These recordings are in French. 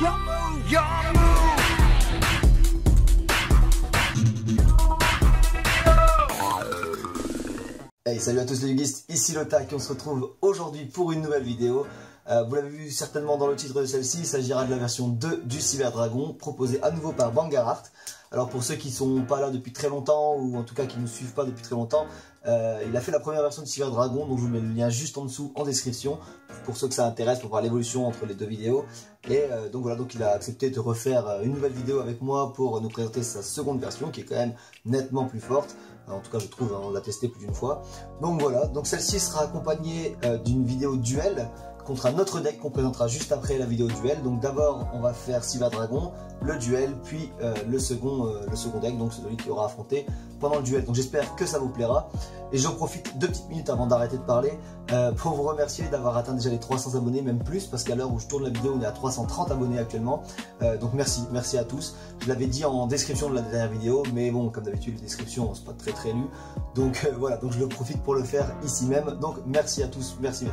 Hey, salut à tous les yugistes, ici Lotac et on se retrouve aujourd'hui pour une nouvelle vidéo. Vous l'avez vu certainement dans le titre de celle-ci, il s'agira de la version 2 du Cyber Dragon proposée à nouveau par Vanguard Art. Alors pour ceux qui ne sont pas là depuis très longtemps ou en tout cas qui ne nous suivent pas depuis très longtemps, il a fait la première version du Cyber Dragon, donc je vous mets le lien juste en dessous en description pour ceux que ça intéresse pour voir l'évolution entre les deux vidéos. Et donc voilà, donc il a accepté de refaire une nouvelle vidéo avec moi pour nous présenter sa seconde version qui est quand même nettement plus forte. En tout cas je trouve, on l'a testé plus d'une fois. Donc voilà, donc celle-ci sera accompagnée d'une vidéo duel contre un autre deck qu'on présentera juste après la vidéo duel. Donc d'abord on va faire Cyber Dragon, le duel, puis le second deck, donc celui qui aura affronté pendant le duel. Donc j'espère que ça vous plaira. Et j'en profite 2 petites minutes avant d'arrêter de parler pour vous remercier d'avoir atteint déjà les 300 abonnés, même plus, parce qu'à l'heure où je tourne la vidéo on est à 330 abonnés actuellement. Donc merci à tous. Je l'avais dit en description de la dernière vidéo, mais bon, comme d'habitude les descriptions c'est pas très lu. Donc voilà, donc je le profite pour le faire ici même. Donc merci à tous, merci.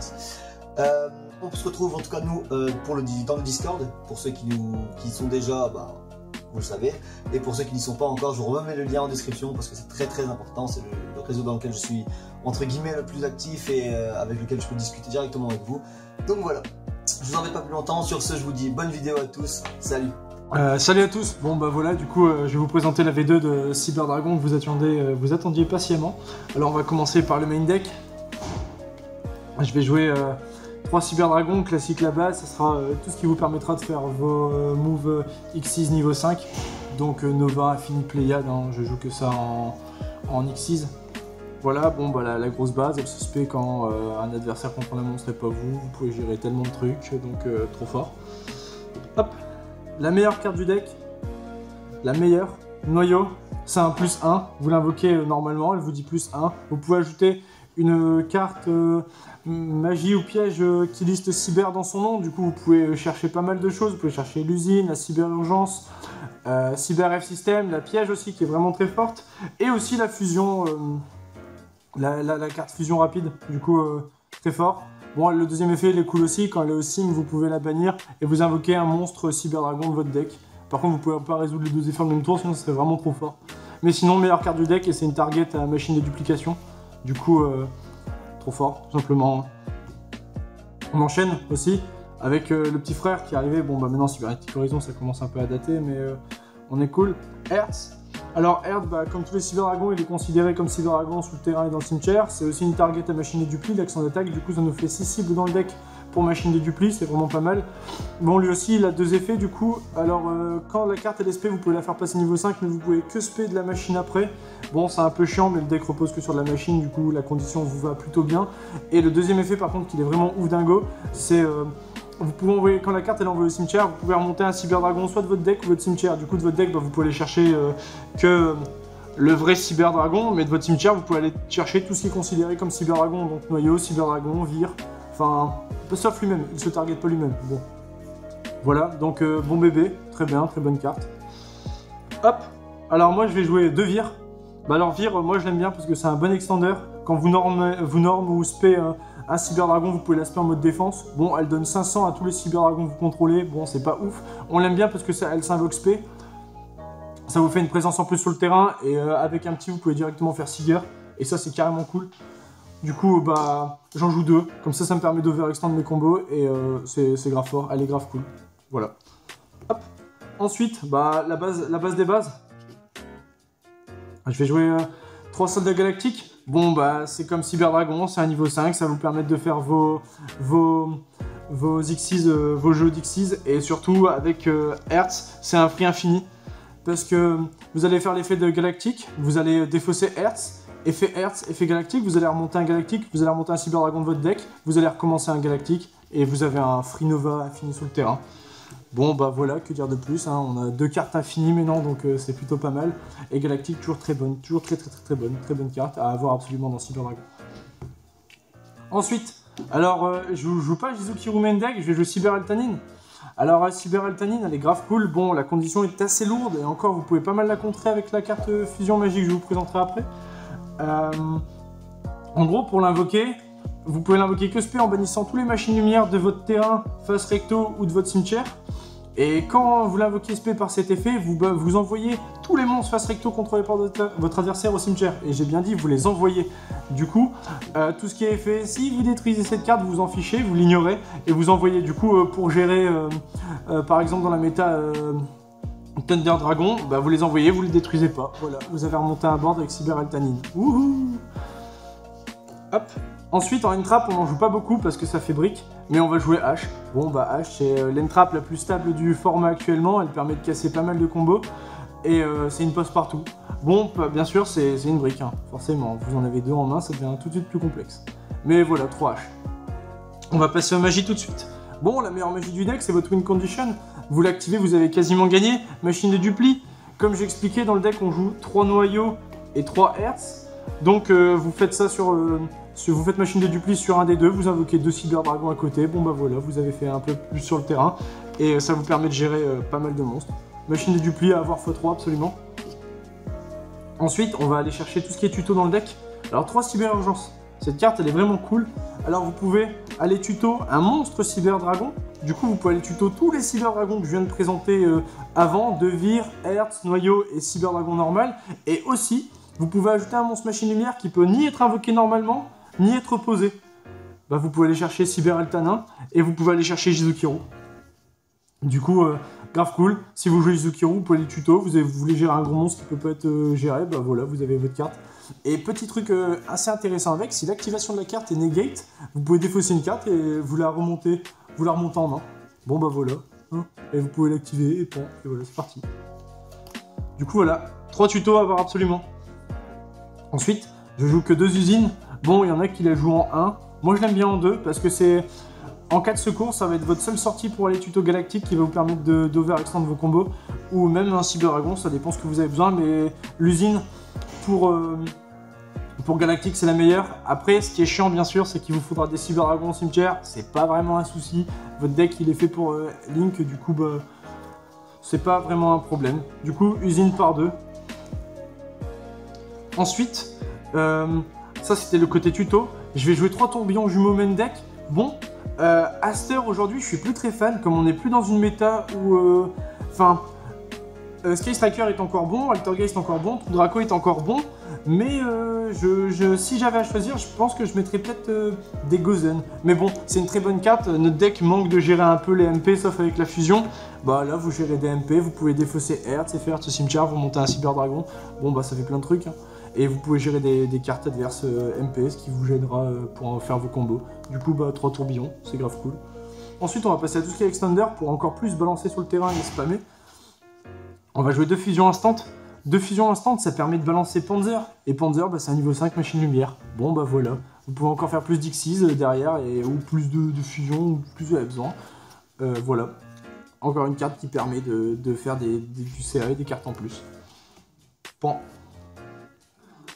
On se retrouve en tout cas nous dans le Discord, pour ceux qui sont déjà, vous le savez, et pour ceux qui n'y sont pas encore, je vous remets le lien en description parce que c'est très important, c'est le réseau dans lequel je suis entre guillemets le plus actif et avec lequel je peux discuter directement avec vous. Donc voilà, je vous en vais pas plus longtemps, sur ce je vous dis bonne vidéo à tous, salut. Salut à tous, bon bah voilà, du coup je vais vous présenter la V2 de Cyber Dragon que vous attendiez patiemment. Alors on va commencer par le main deck. Je vais jouer 3 Cyber Dragon classique la base, ça sera tout ce qui vous permettra de faire vos moves X6 niveau 5. Donc Nova, Infini, Pléiade, hein, je joue que ça en X6. Voilà, bon bah la grosse base, elle se spé quand un adversaire contre un monstre et pas vous pouvez gérer tellement de trucs, donc trop fort. Hop, la meilleure carte du deck, la meilleure, Noyau, c'est un +1, vous l'invoquez normalement, elle vous dit +1. Vous pouvez ajouter une carte magie ou piège qui liste cyber dans son nom, du coup vous pouvez chercher pas mal de choses, vous pouvez chercher l'usine, la cyber urgence, cyber F system, la piège aussi qui est vraiment très forte, et aussi la fusion, la carte fusion rapide, du coup très fort. Bon, le deuxième effet il est cool aussi, quand elle est au sim vous pouvez la bannir et vous invoquez un monstre Cyber Dragon de votre deck. Par contre vous pouvez pas résoudre les 2 effets en même tour, sinon ce serait vraiment trop fort. Mais sinon meilleure carte du deck et c'est une target à machine de duplication. Du coup, trop fort, tout simplement. On enchaîne aussi avec le petit frère qui est arrivé. Bon, bah maintenant, Cybernetic Horizon, ça commence un peu à dater, mais on est cool. Hertz. Alors, Hertz, comme tous les Cyber Dragons, il est considéré comme Cyber Dragon sous le terrain et dans le cimetière. C'est aussi une target à machine et dupli, l'accent d'attaque. Du coup, ça nous fait 6 cibles dans le deck pour machine de dupli, c'est vraiment pas mal. Bon, lui aussi, il a 2 effets du coup. Alors, quand la carte est SP, vous pouvez la faire passer niveau 5, mais vous pouvez que spé de la machine après. Bon, c'est un peu chiant, mais le deck repose que sur de la machine, du coup, la condition vous va plutôt bien. Et le deuxième effet, par contre, qui est vraiment ouf dingo, c'est vous pouvez envoyer, quand la carte est envoyée au cimetière, vous pouvez remonter un Cyber Dragon soit de votre deck ou votre cimetière. Du coup, de votre deck, vous pouvez aller chercher que le vrai Cyber Dragon, mais de votre cimetière, vous pouvez aller chercher tout ce qui est considéré comme Cyber Dragon, donc Noyau, Cyber Dragon, Vire, enfin, sauf lui-même, il se target pas lui-même. Bon, voilà, donc bon bébé, très bien, très bonne carte. Hop, alors moi je vais jouer 2 Vire. Alors Vire, moi je l'aime bien parce que c'est un bon extender. Quand vous norme ou spé un Cyber Dragon, vous pouvez la spé en mode défense. Bon, elle donne 500 à tous les Cyber Dragons que vous contrôlez. Bon, c'est pas ouf. On l'aime bien parce que elle s'invoque spé. Ça vous fait une présence en plus sur le terrain. Et avec un petit, vous pouvez directement faire Siger. Et ça, c'est carrément cool. Du coup, j'en joue 2. Comme ça me permet d'overextendre mes combos. Et c'est grave fort. Elle est grave cool. Voilà. Hop. Ensuite, la base des bases. Je vais jouer 3 soldats galactiques. Bon, c'est comme Cyber Dragon, c'est un niveau 5, ça va vous permettre de faire vos X6, vos jeux d'X6, et surtout avec Hertz, c'est un free infini, parce que vous allez faire l'effet de galactique, vous allez défausser Hertz, effet galactique, vous allez remonter un galactique, vous allez remonter un Cyber Dragon de votre deck, vous allez recommencer un galactique, et vous avez un free Nova infini sur le terrain. Bon voilà, que dire de plus, hein. On a 2 cartes infinies maintenant, donc c'est plutôt pas mal. Et Galactique, toujours très bonne, toujours très bonne carte à avoir absolument dans Cyber Dragon. Ensuite, alors je joue pas Jizukiru main deck, je vais jouer Cyber Eltanine. Alors Cyber Eltanine, elle est grave cool, bon la condition est assez lourde, et encore vous pouvez pas mal la contrer avec la carte fusion magique que je vous présenterai après. En gros, pour l'invoquer, vous pouvez l'invoquer que spé en bannissant tous les machines lumière de votre terrain face recto ou de votre cimetière. Et quand vous l'invoquez SP par cet effet, vous envoyez tous les monstres face recto contrôlés par votre adversaire au cimetière. Et j'ai bien dit, vous les envoyez. Du coup, tout ce qui est fait, si vous détruisez cette carte, vous en fichez, vous l'ignorez et vous envoyez. Du coup, pour gérer, par exemple dans la méta Thunder Dragon, bah, vous les envoyez, vous les détruisez pas. Voilà, vous avez remonté un board avec Cyber Altanine. Wouhou! Hop. Ensuite, en N-Trap, on n'en joue pas beaucoup parce que ça fait brique, mais on va jouer H. Bon, bah H, c'est l'N-Trap la plus stable du format actuellement, elle permet de casser pas mal de combos, et c'est une poste partout. Bon, bah, bien sûr, c'est une brique, hein. Forcément, vous en avez deux en main, ça devient tout de suite plus complexe. Mais voilà, 3 H. On va passer aux magies tout de suite. Bon, la meilleure magie du deck, c'est votre win condition. Vous l'activez, vous avez quasiment gagné. Machine de dupli. Comme j'ai expliqué, dans le deck, on joue 3 noyaux et 3 hertz. Donc, vous faites ça vous faites machine de dupli sur un des deux, vous invoquez 2 Cyber Dragons à côté, bon bah voilà, vous avez fait un peu plus sur le terrain, et ça vous permet de gérer pas mal de monstres. Machine de dupli à avoir x3 absolument. Ensuite, on va aller chercher tout ce qui est tuto dans le deck. Alors 3 Cyber Urgence, cette carte elle est vraiment cool. Alors vous pouvez aller tuto un monstre Cyber Dragon, du coup vous pouvez aller tuto tous les Cyber Dragons que je viens de présenter avant, Devir, Hertz, Noyau et Cyber Dragon normal, et aussi, vous pouvez ajouter un monstre machine lumière qui peut ni être invoqué normalement, ni être posé. Bah, vous pouvez aller chercher Cyber Altanin et vous pouvez aller chercher Jizukiru. Du coup, grave cool. Si vous jouez Jizukiru, vous pouvez les tuto. Vous voulez gérer un gros monstre qui peut pas être géré, bah voilà, vous avez votre carte. Et petit truc assez intéressant avec, si l'activation de la carte est negate, vous pouvez défausser une carte et vous la remontez en main. Bon bah voilà, hein, et vous pouvez l'activer et bon, et voilà, c'est parti. Du coup voilà, 3 tutos à avoir absolument. Ensuite, je joue que 2 usines. Bon, il y en a qui la jouent en 1. Moi, je l'aime bien en 2 parce que c'est... En cas de secours, ça va être votre seule sortie pour aller tuto galactique qui va vous permettre d'overextendre vos combos. Ou même un Cyber Dragon, ça dépend ce que vous avez besoin. Mais l'usine pour galactique, c'est la meilleure. Après, ce qui est chiant, bien sûr, c'est qu'il vous faudra des Cyber Dragons au cimetière. C'est pas vraiment un souci. Votre deck, il est fait pour Link. Du coup, bah, c'est pas vraiment un problème. Du coup, usine par 2. Ensuite... ça c'était le côté tuto. Je vais jouer 3 tourbillons jumeaux main deck. Bon, à cette heure aujourd'hui, je suis plus très fan, comme on n'est plus dans une méta où... Sky Striker est encore bon, Altergeist est encore bon, Draco est encore bon, mais si j'avais à choisir, je pense que je mettrais peut-être des Gozen. Mais bon, c'est une très bonne carte, notre deck manque de gérer un peu les MP, sauf avec la fusion. Bah là, vous gérez des MP, vous pouvez défausser Hertz et faire ce cimetière, vous montez un Cyber Dragon. Bon bah ça fait plein de trucs, hein. Et vous pouvez gérer des cartes adverses MP, ce qui vous gênera pour faire vos combos. Du coup, bah 3 tourbillons, c'est grave cool. Ensuite, on va passer à tout ce qui est Extender pour encore plus balancer sur le terrain et spammer. On va jouer 2 fusions instant. 2 fusions instant, ça permet de balancer Panzer. Et Panzer, bah, c'est un niveau 5 machine lumière. Bon, bah voilà. Vous pouvez encore faire plus d'Xyz derrière, ou plus de fusions, ou plus vous avez besoin. Voilà. Encore une carte qui permet de faire du CA et des cartes en plus. Bon.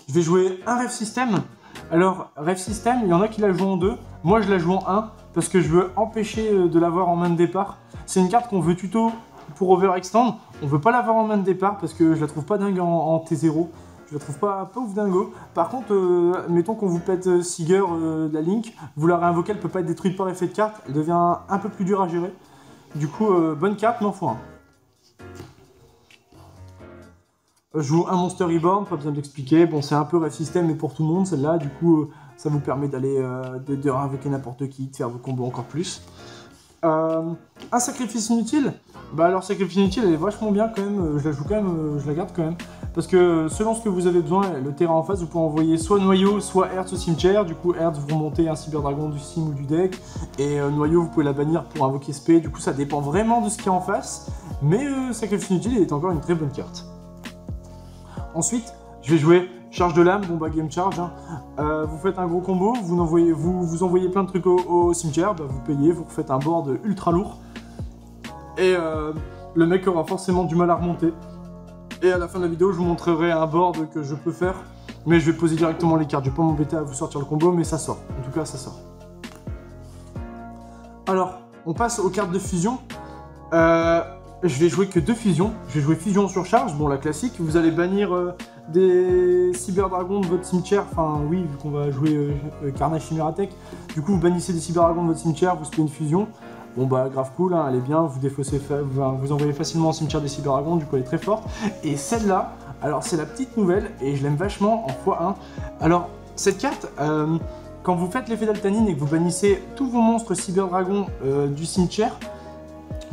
Je vais jouer un Rêve System. Alors, Rêve System, il y en a qui la jouent en 2. Moi, je la joue en 1 parce que je veux empêcher de l'avoir en main de départ. C'est une carte qu'on veut tuto pour overextend. On veut pas l'avoir en main de départ parce que je la trouve pas dingue en T0. Je la trouve pas ouf dingo. Par contre, mettons qu'on vous pète Seeger la Link, vous la réinvoquez, elle peut pas être détruite par effet de carte. Elle devient un peu plus dure à gérer. Du coup, bonne carte, mais en faut un. Je joue un Monster Reborn, pas besoin d'expliquer. Bon, c'est un peu Rêve System, mais pour tout le monde, celle-là. Du coup, ça vous permet d'aller de réinvoquer n'importe qui, de faire vos combos encore plus. Un Sacrifice Inutile. Bah alors, Sacrifice Inutile, elle est vachement bien quand même. Je la joue quand même, je la garde quand même. Parce que selon ce que vous avez besoin, le terrain en face, vous pouvez envoyer soit Noyau, soit Hertz au cimetière. Du coup, Hertz, vous remontez un Cyber Dragon du sim ou du deck. Et Noyau, vous pouvez la bannir pour invoquer SP. Du coup, ça dépend vraiment de ce qu'il y a en face. Mais Sacrifice Inutile est encore une très bonne carte. Ensuite, je vais jouer Charge de l'âme, bon bah game charge. Hein. Vous faites un gros combo, vous envoyez plein de trucs au cimetière, bah, vous payez, vous refaites un board ultra lourd. Et le mec aura forcément du mal à remonter. Et à la fin de la vidéo, je vous montrerai un board que je peux faire. Mais je vais poser directement les cartes, je vais pas m'embêter à vous sortir le combo, mais ça sort. En tout cas, ça sort. Alors, on passe aux cartes de fusion. Je vais jouer que 2 fusions. Je vais jouer fusion sur charge, bon la classique. Vous allez bannir des Cyber Dragons de votre cimetière. Enfin oui, vu qu'on va jouer Carnage Chimératech. Du coup vous bannissez des Cyber Dragons de votre cimetière, vous spamez une fusion. Bon bah grave cool, hein, elle est bien, vous défaussez, vous envoyez facilement au cimetière des cyberdragons, du coup elle est très forte. Et celle-là, alors c'est la petite nouvelle et je l'aime vachement en x1. Alors cette carte, quand vous faites l'effet d'Altanine et que vous bannissez tous vos monstres cyberdragons du cimetière,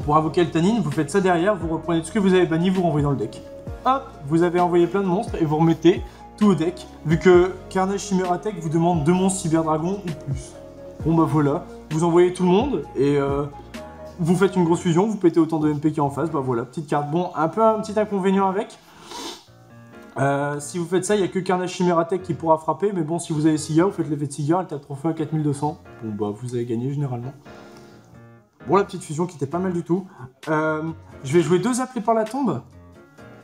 pour invoquer Altanine, vous faites ça derrière, vous reprenez tout ce que vous avez banni, vous renvoyez dans le deck. Hop, vous avez envoyé plein de monstres et vous remettez tout au deck, vu que Carnage Chimeratech vous demande 2 monstres cyberdragons ou plus. Bon bah voilà, vous envoyez tout le monde et vous faites une grosse fusion, vous pétez autant de MP qu'il y a en face, bah voilà, petite carte. Bon, un petit inconvénient avec. Si vous faites ça, il n'y a que Carnage Chimeratech qui pourra frapper, mais bon, si vous avez Siga, vous faites l'effet de Siga, elle tape 3 fois à 4200. Bon bah vous avez gagné généralement. Bon, la petite fusion qui était pas mal du tout. Je vais jouer 2 appelés par la tombe.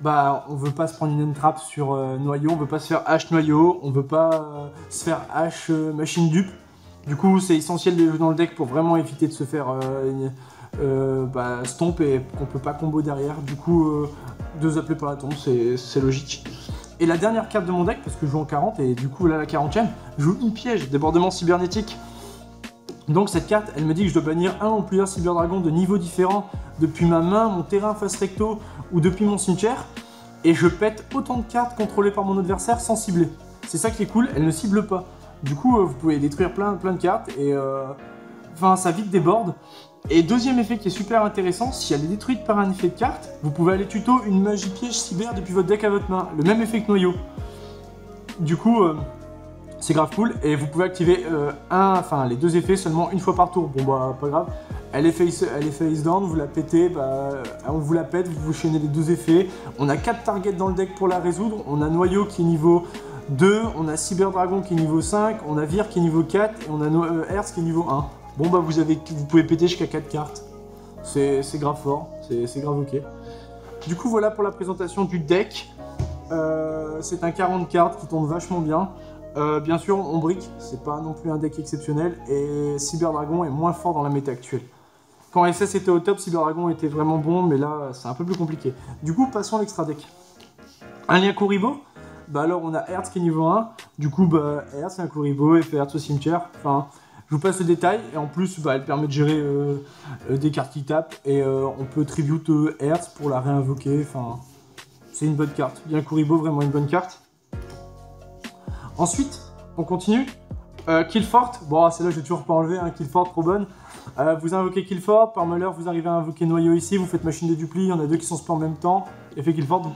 Bah, on veut pas se prendre une entrap sur noyau, on veut pas se faire H noyau, on veut pas se faire H machine dupe. Du coup, c'est essentiel de jouer dans le deck pour vraiment éviter de se faire stomp et qu'on peut pas combo derrière. Du coup, 2 appelés par la tombe, c'est logique. Et la dernière carte de mon deck, parce que je joue en 40 et du coup là la 40e, je joue une piège, débordement cybernétique. Donc cette carte, elle me dit que je dois bannir un ou plusieurs cyberdragons de niveaux différents depuis ma main, mon terrain face recto ou depuis mon cimetière. Et je pète autant de cartes contrôlées par mon adversaire sans cibler. C'est ça qui est cool, elle ne cible pas. Du coup, vous pouvez détruire plein de cartes et ça vite déborde. Et deuxième effet qui est super intéressant, si elle est détruite par un effet de carte, vous pouvez aller tuto une magie piège cyber depuis votre deck à votre main. Le même effet que noyau. Du coup, c'est grave cool et vous pouvez activer les 2 effets seulement une fois par tour. Bon bah pas grave. Elle est face down, vous la pétez, on vous la pète, vous chaînez les 2 effets. On a 4 targets dans le deck pour la résoudre. On a noyau qui est niveau 2, on a Cyberdragon qui est niveau 5, on a Vir qui est niveau 4 et on a Hertz qui est niveau 1. Bon bah vous pouvez péter jusqu'à 4 cartes. C'est grave fort, c'est grave ok. Du coup voilà pour la présentation du deck. C'est un 40 cartes qui tourne vachement bien. Bien sûr on brique, c'est pas non plus un deck exceptionnel et Cyberdragon est moins fort dans la méta actuelle. Quand SS était au top, Cyberdragon était vraiment bon, mais là c'est un peu plus compliqué. Du coup passons à l'extra deck. Un lien Kuribo. Bah alors on a Hertz qui est niveau 1, du coup Hertz, un Kuribo, effet Hertz au cimetière, enfin je vous passe le détail, et en plus elle permet de gérer des cartes qui tapent, et on peut tribute Hertz pour la réinvoquer, enfin c'est une bonne carte, bien Kuribo, vraiment une bonne carte. Ensuite, on continue, Killfort, bon celle-là je vais toujours pas enlever, hein, Killfort trop bonne. Vous invoquez Killfort, par malheur vous arrivez à invoquer Noyau ici, vous faites machine de dupli, il y en a 2 qui sont spam en même temps, effet Killfort, vous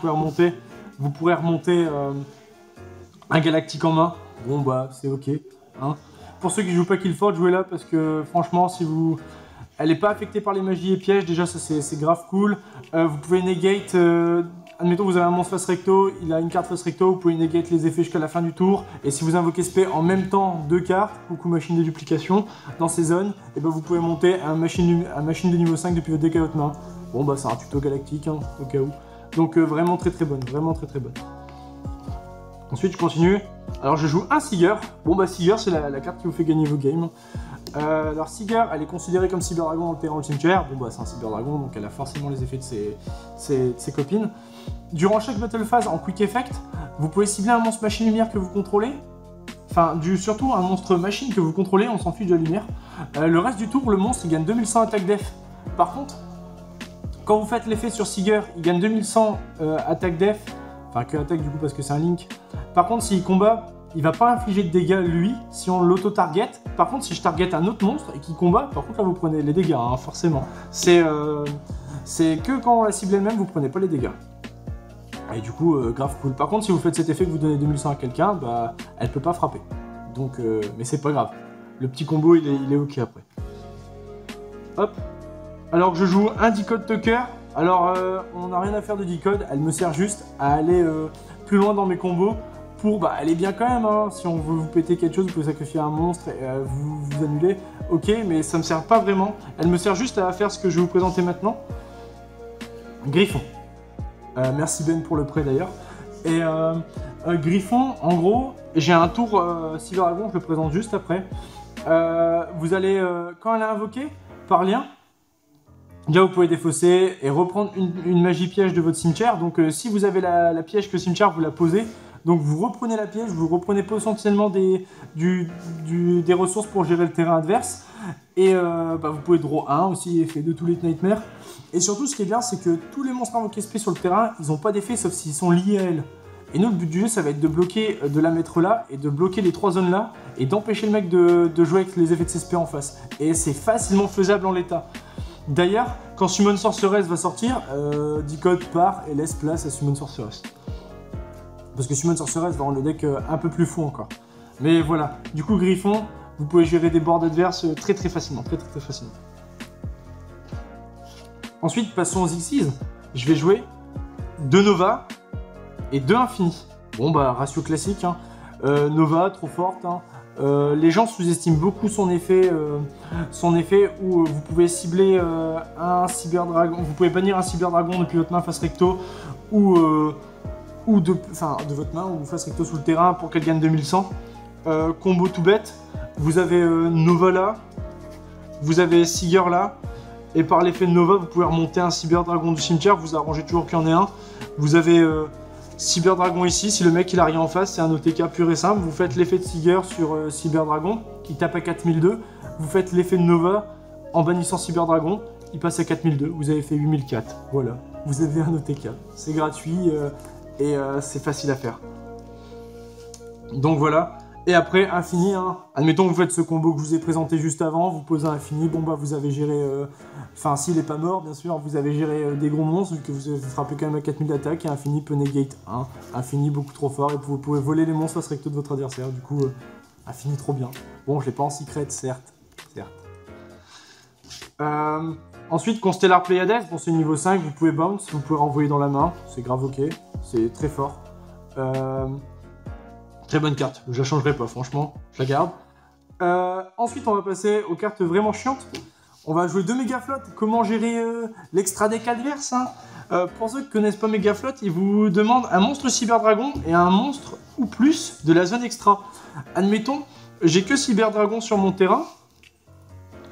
pourrez remonter un galactique en main. Bon bah c'est ok. Hein. Pour ceux qui jouent pas Killfort, jouez-la parce que franchement elle n'est pas affectée par les magies et pièges, déjà ça c'est grave cool. Vous pouvez negate, admettons vous avez un monstre face recto, il a une carte face recto, vous pouvez negate les effets jusqu'à la fin du tour. Et si vous invoquez spé en même temps 2 cartes, beaucoup machine de duplication dans ces zones, et ben vous pouvez monter un machine de niveau 5 depuis votre deck à votre main. Bon bah c'est un tuto galactique hein, au cas où. Donc vraiment très bonne, vraiment très bonne. Ensuite je continue. Alors je joue un Seeger. Bon bah Seeger c'est la carte qui vous fait gagner vos games. Alors Seeger elle est considérée comme Cyberdragon dans le terrain du cimetière. Bon bah c'est un Cyberdragon donc elle a forcément les effets de ses copines. Durant chaque battle phase en quick effect, vous pouvez cibler un monstre machine lumière que vous contrôlez. Enfin surtout un monstre machine que vous contrôlez, on s'en fiche de la lumière. Le reste du tour le monstre il gagne 2100 attaque def. Par contre, quand vous faites l'effet sur Seeger, il gagne 2100 attaque def, enfin que attaque du coup parce que c'est un link. Par contre, s'il combat, il va pas infliger de dégâts lui, si on l'auto-target. Par contre, si je target un autre monstre et qu'il combat, par contre là vous prenez les dégâts, hein, forcément. C'est que quand on la cible elle-même, vous prenez pas les dégâts. Et du coup, grave cool. Par contre, si vous faites cet effet que vous donnez 2100 à quelqu'un, bah elle peut pas frapper. Donc, mais c'est pas grave. Le petit combo il est ok après. Hop. Alors que je joue un Decode Tucker, alors on n'a rien à faire de Decode, elle me sert juste à aller plus loin dans mes combos pour, elle est bien quand même, hein. Si on veut vous péter quelque chose, vous pouvez sacrifier un monstre et vous annuler, ok, mais ça me sert pas vraiment, elle me sert juste à faire ce que je vais vous présenter maintenant. Griffon. Merci Ben pour le prêt d'ailleurs. Et Griffon, en gros, j'ai un tour Cyberdragon, je le présente juste après. Vous allez, quand elle est invoquée, par lien, déjà vous pouvez défausser et reprendre une magie piège de votre cimetière. Donc si vous avez la piège que le cimetière, vous la posez. Donc vous reprenez la piège, vous reprenez potentiellement des ressources pour gérer le terrain adverse. Et vous pouvez draw 1 aussi, effet de tous les Nightmares. Et surtout, ce qui est bien, c'est que tous les monstres invoqués SP sur le terrain, ils n'ont pas d'effet sauf s'ils sont liés à elle. Et nous, le but du jeu, ça va être de bloquer, de la mettre là, et de bloquer les 3 zones là, et d'empêcher le mec de jouer avec les effets de CSP en face. Et c'est facilement faisable en l'état. D'ailleurs, quand Summon Sorceress va sortir, Decode part et laisse place à Summon Sorceress. Parce que Summon Sorceress va rendre le deck un peu plus fou encore. Mais voilà, du coup, Griffon, vous pouvez gérer des boards adverses très facilement, très facilement. Ensuite, passons aux Xyz. Je vais jouer 2 Nova et 2 Infini. Bon bah, ratio classique, hein. Nova, trop forte, hein. Les gens sous-estiment beaucoup son effet où vous pouvez cibler un Cyberdragon, vous pouvez bannir un Cyberdragon depuis votre main face recto ou de votre main ou face recto sous le terrain pour qu'elle gagne 2100. Combo tout bête, vous avez Nova là, vous avez Seeger là, et par l'effet de Nova vous pouvez remonter un Cyberdragon du cimetière, vous arrangez toujours qu'il y en ait un. Vous avez Cyberdragon ici, si le mec il a rien en face, c'est un OTK pur et simple. Vous faites l'effet de Seeger sur Cyberdragon, qui tape à 4002. Vous faites l'effet de Nova en bannissant Cyberdragon, il passe à 4002. Vous avez fait 8004. Voilà, vous avez un OTK. C'est gratuit et c'est facile à faire. Donc voilà. Et après, Infini, hein. Admettons que vous faites ce combo que je vous ai présenté juste avant, vous posez Infini, bon bah vous avez géré, enfin s'il n'est pas mort bien sûr, vous avez géré des gros monstres, vu que vous frappez quand même à 4000 d'attaque, et Infini peut negate 1, Infini beaucoup trop fort, et vous pouvez voler les monstres face recto de votre adversaire, du coup, Infini trop bien. Bon, je l'ai pas en secret, certes. Ensuite, Constellar Pleiades, bon c'est niveau 5, vous pouvez bounce, vous pouvez renvoyer dans la main, c'est grave ok, c'est très fort. Très bonne carte, je la changerai pas, franchement, je la garde. Ensuite, on va passer aux cartes vraiment chiantes. On va jouer 2 Megaflot. Comment gérer l'extra deck adverse, hein. Pour ceux qui connaissent pas Megaflot, ils vous demandent un monstre Cyberdragon et un monstre ou plus de la zone extra. Admettons, j'ai que Cyberdragon sur mon terrain.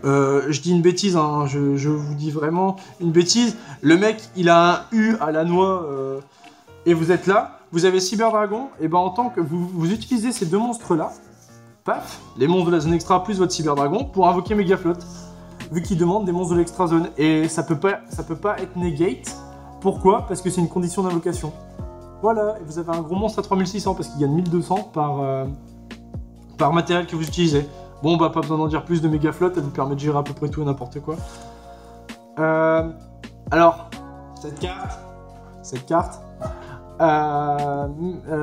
Je dis une bêtise, hein, je vous dis vraiment une bêtise. Le mec, il a un U à la noix et vous êtes là. Vous avez Cyberdragon, et ben en tant que vous utilisez ces 2 monstres là, paf, les monstres de la zone extra plus votre Cyberdragon pour invoquer Megaflot, vu qu'il demande des monstres de l'extra zone. Et ça peut pas être negate. Pourquoi? Parce que c'est une condition d'invocation. Voilà, et vous avez un gros monstre à 3600 parce qu'il gagne 1200 par matériel que vous utilisez. Bon bah pas besoin d'en dire plus de Megaflot, elle vous permet de gérer à peu près tout et n'importe quoi. Alors, cette carte.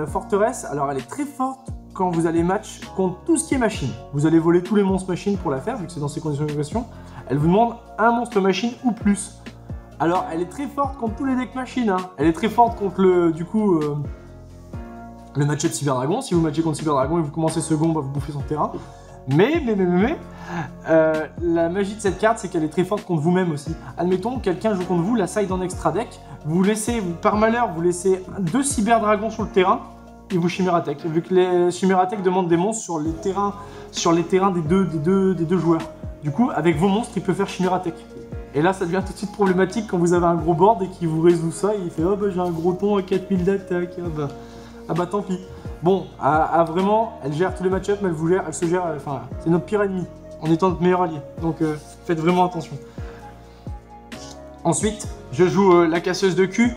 Forteresse, alors elle est très forte quand vous allez match contre tout ce qui est machine. Vous allez voler tous les monstres machine pour la faire, vu que c'est dans ces conditions d'invocation. Elle vous demande un monstre machine ou plus. Alors elle est très forte contre tous les decks machine, hein. Elle est très forte contre le match-up Cyberdragon. Si vous matchez contre Cyberdragon et vous commencez second, bah, vous bouffez son terrain. Mais la magie de cette carte, c'est qu'elle est très forte contre vous-même aussi. Admettons, quelqu'un joue contre vous, la side en extra deck, vous laissez, par malheur, vous laissez 2 Cyberdragons sur le terrain, et vous Chimératech. Vu que les Chimératech demandent des monstres sur les terrains des deux joueurs. Du coup, avec vos monstres, il peut faire Chimératech. Et là, ça devient tout de suite problématique quand vous avez un gros board et qu'il vous résout ça, et il fait « Oh bah j'ai un gros ton à 4000 d'attaque, ah bah tant pis ». Bon, vraiment, elle gère tous les match-ups, mais elle se gère, enfin, c'est notre pire ennemi, en étant notre meilleur allié. Donc faites vraiment attention. Ensuite, je joue la casseuse de cul,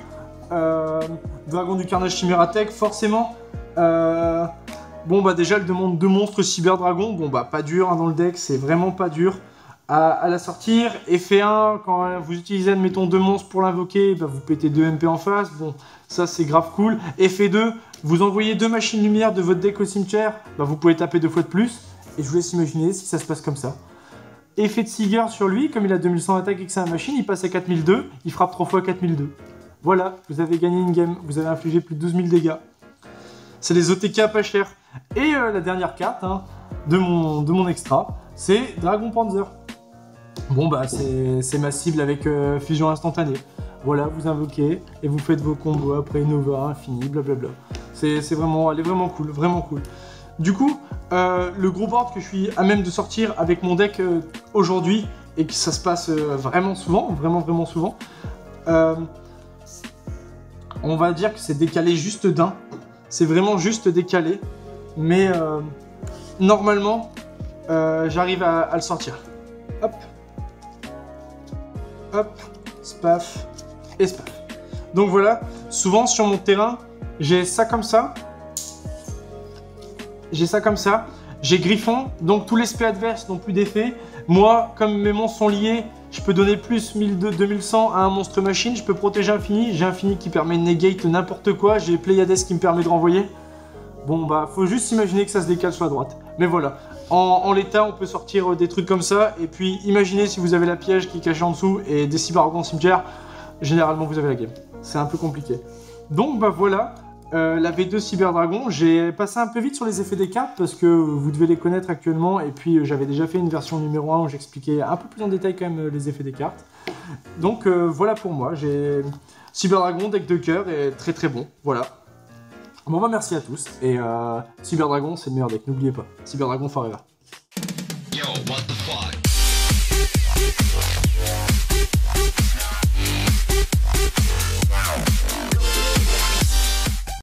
Dragon du Carnage Chimératech, forcément. Bon bah déjà, elle demande 2 monstres Cyberdragon, bon bah pas dur, hein, dans le deck, c'est vraiment pas dur. À la sortir, effet 1, quand vous utilisez, admettons, 2 monstres pour l'invoquer, bah, vous pétez 2 MP en face, bon, ça c'est grave cool. Effet 2, vous envoyez 2 machines lumière de votre deck au cimetière, bah, vous pouvez taper 2 fois de plus, et je vous laisse imaginer si ça se passe comme ça. Effet de Seeger sur lui, comme il a 2100 attaque et que c'est un machine, il passe à 4002, il frappe 3 fois 4002. Voilà, vous avez gagné une game, vous avez infligé plus de 12 000 dégâts. C'est les OTK pas chers. Et la dernière carte, hein, de mon extra, c'est Dragon Panzer. Bon bah c'est ma cible avec fusion instantanée. Voilà, vous invoquez et vous faites vos combos après Nova, Infini, blablabla. Elle est vraiment cool, vraiment cool. Du coup, le gros board que je suis à même de sortir avec mon deck aujourd'hui, et que ça se passe vraiment souvent, vraiment souvent, on va dire que c'est décalé juste d'un. C'est vraiment juste décalé, mais normalement, j'arrive à le sortir. hop, hop, spaf et spaf. Donc voilà, souvent sur mon terrain, j'ai ça comme ça. J'ai Griffon, donc tous les spés adverses n'ont plus d'effet. Moi, comme mes monstres sont liés, je peux donner plus 1200 à un monstre machine. Je peux protéger Infini. J'ai Infini qui permet de negate n'importe quoi. J'ai Pléiades qui me permet de renvoyer. Bon, bah, faut juste imaginer que ça se décale sur la droite. Mais voilà, en l'état, on peut sortir des trucs comme ça. Et puis, imaginez si vous avez la piège qui est cachée en dessous et des cyberdragons cimetière. Généralement, vous avez la game. C'est un peu compliqué. Donc, bah voilà. La V2 Cyberdragon, j'ai passé un peu vite sur les effets des cartes parce que vous devez les connaître actuellement et puis j'avais déjà fait une version numéro 1 où j'expliquais un peu plus en détail quand même les effets des cartes. Donc voilà pour moi, j'ai Cyberdragon, deck de cœur et très très bon, voilà. Bon bah merci à tous et Cyberdragon c'est le meilleur deck, n'oubliez pas, Cyberdragon forever. Yo, what the fuck?